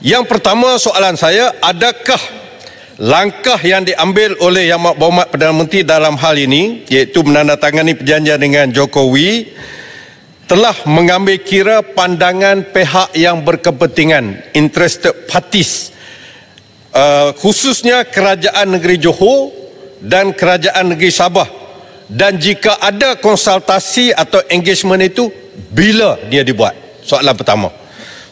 Yang pertama, soalan saya, adakah langkah yang diambil oleh Yang Berhormat Perdana Menteri dalam hal ini, iaitu menandatangani perjanjian dengan Jokowi, telah mengambil kira pandangan pihak yang berkepentingan, interested parties, khususnya Kerajaan Negeri Johor dan Kerajaan Negeri Sabah, dan jika ada konsultasi atau engagement itu, bila dia dibuat? Soalan pertama.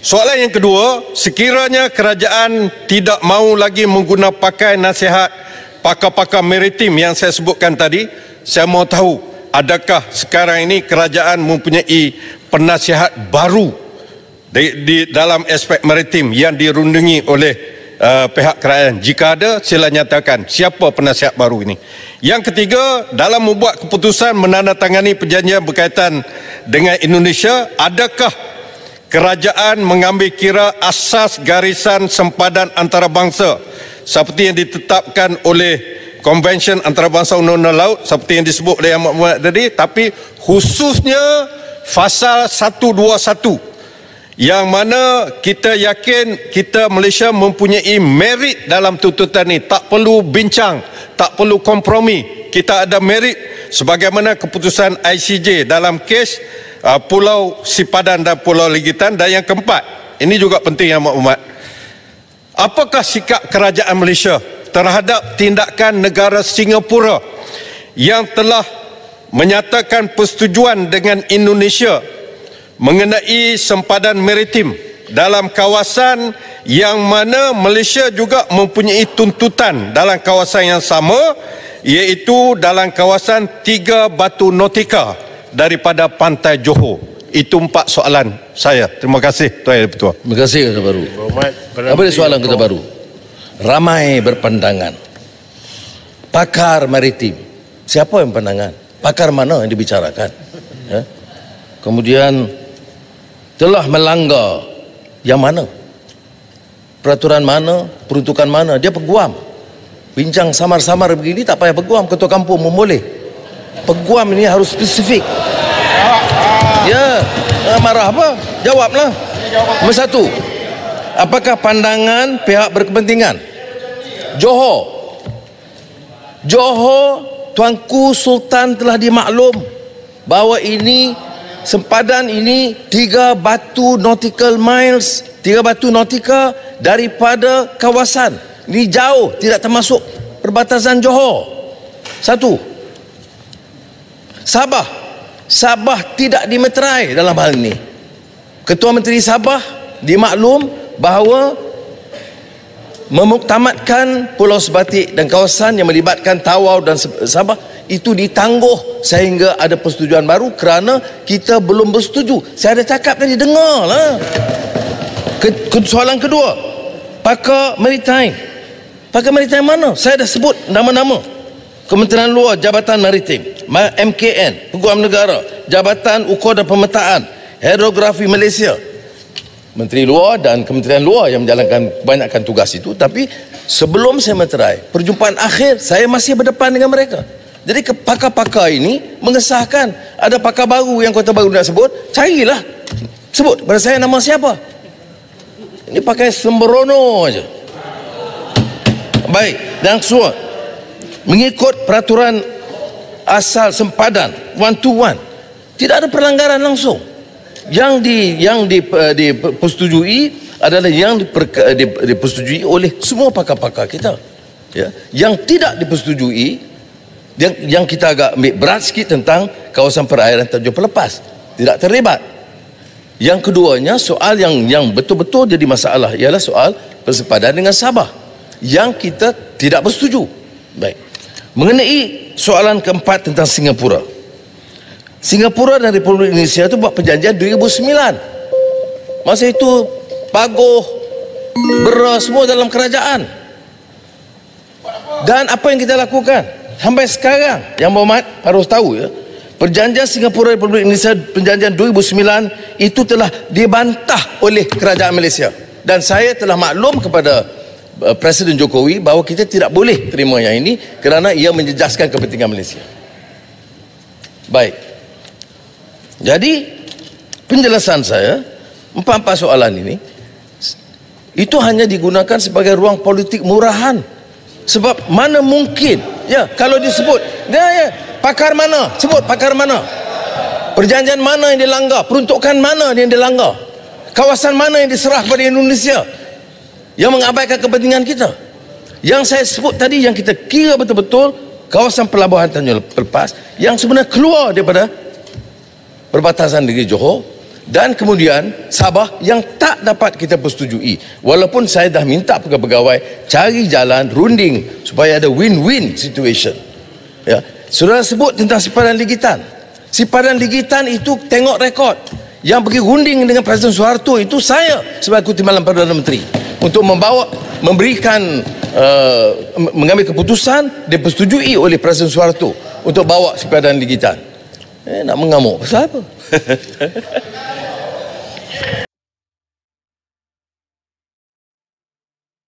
Soalan yang kedua, sekiranya kerajaan tidak mahu lagi menggunakan pakai nasihat pakar-pakar maritim yang saya sebutkan tadi, saya mahu tahu, adakah sekarang ini kerajaan mempunyai penasihat baru di dalam aspek maritim yang dirundungi oleh pihak kerajaan? Jika ada, sila nyatakan siapa penasihat baru ini. Yang ketiga, dalam membuat keputusan menandatangani perjanjian berkaitan dengan Indonesia, adakah kerajaan mengambil kira asas garisan sempadan antarabangsa seperti yang ditetapkan oleh Konvensyen Antarabangsa Undang-Undang Laut seperti yang disebut oleh Yang Muhammad tadi, tapi khususnya pasal 121 yang mana kita yakin kita Malaysia mempunyai merit dalam tuntutan ini, tak perlu bincang, tak perlu kompromi, kita ada merit sebagaimana keputusan ICJ dalam kes Pulau Sipadan dan Pulau Ligitan. Dan yang keempat, ini juga penting Yang Berhormat, apakah sikap kerajaan Malaysia terhadap tindakan negara Singapura yang telah menyatakan persetujuan dengan Indonesia mengenai sempadan maritim dalam kawasan yang mana Malaysia juga mempunyai tuntutan dalam kawasan yang sama, iaitu dalam kawasan 3 batu nautika daripada pantai Johor. Itu 4 soalan saya. Terima kasih Tuan Yang Ketua. Terima kasih Kata Baru. Apa dia soalan Kata Baru? Ramai berpandangan. Pakar maritim. Siapa yang pandangan? Pakar mana yang dibicarakan? Ya? Kemudian telah melanggar yang mana? Peraturan mana? Peruntukan mana? Dia peguam. Bincang samar-samar begini tak payah peguam. Ketua kampung pun boleh. Peguam ini harus spesifik. Ya, marah apa? Jawablah. Nombor 1, apakah pandangan pihak berkepentingan? Johor, Tuanku Sultan telah dimaklum bahawa ini sempadan ini 3 batu nautical miles, 3 batu nautika daripada kawasan. Ini jauh, tidak termasuk perbatasan Johor. 1. Sabah tidak dimeterai dalam hal ini. Ketua Menteri Sabah dimaklum bahawa memuktamadkan Pulau Sebatik dan kawasan yang melibatkan Tawau dan Sabah itu ditangguh sehingga ada persetujuan baru kerana kita belum bersetuju. Saya ada cakap tadi, dengarlah. Soalan kedua, pakar maritime. Pakar maritime mana? Saya dah sebut nama-nama. Kementerian Luar, Jabatan Maritim, MKN, Peguam Negara, Jabatan Ukur dan Pemetaan, Hidrografi Malaysia. Menteri Luar dan Kementerian Luar yang menjalankan kebanyakan tugas itu. Tapi sebelum saya meterai, perjumpaan akhir saya masih berdepan dengan mereka. Jadi pakar-pakar ini mengesahkan ada pakar baru yang Kota Baru nak sebut, carilah. Sebut pada saya nama siapa. Ini pakai sembrono aja. Baik, dan semua mengikut peraturan asal sempadan 121, tidak ada pelanggaran langsung. Yang dipersetujui adalah yang dipersetujui oleh semua pakar-pakar kita. Ya. Yang tidak dipersetujui, yang kita agak ambil berat sikit tentang kawasan perairan Tanjung Pelepas, tidak terlibat. Yang keduanya, soal yang betul-betul jadi masalah ialah soal persempadan dengan Sabah yang kita tidak bersetuju. Baik. Mengenai soalan keempat tentang Singapura. Singapura dan Republik Indonesia itu buat perjanjian 2009. Masa itu paguh, beras semua dalam kerajaan. Dan apa yang kita lakukan sampai sekarang, Yang Berhormat harus tahu ya, perjanjian Singapura Republik Indonesia perjanjian 2009 itu telah dibantah oleh kerajaan Malaysia. Dan saya telah maklum kepada Presiden Jokowi bahawa kita tidak boleh terima yang ini kerana ia menjejaskan kepentingan Malaysia. Baik. Jadi penjelasan saya 4 soalan ini itu hanya digunakan sebagai ruang politik murahan. Sebab mana mungkin, ya, kalau disebut, pakar mana, sebut pakar mana, perjanjian mana yang dilanggar, peruntukan mana yang dilanggar, kawasan mana yang diserah kepada Indonesia yang mengabaikan kepentingan kita. Yang saya sebut tadi, yang kita kira betul-betul kawasan pelabuhan Tanjung Lepas yang sebenarnya keluar daripada perbatasan negeri Johor, dan kemudian Sabah yang tak dapat kita persetujui. Walaupun saya dah minta pegawai-pegawai cari jalan runding supaya ada win-win situation. Ya, saudara sebut tentang sipadan ligitan. Sipadan ligitan itu tengok rekod. Yang pergi runding dengan Presiden Soeharto itu saya sebagai Timbalan Perdana Menteri untuk memberikan mengambil keputusan dipersetujui oleh Presiden Soeharto untuk bawa sipadan ligitan. Nak mengamuk pasal apa?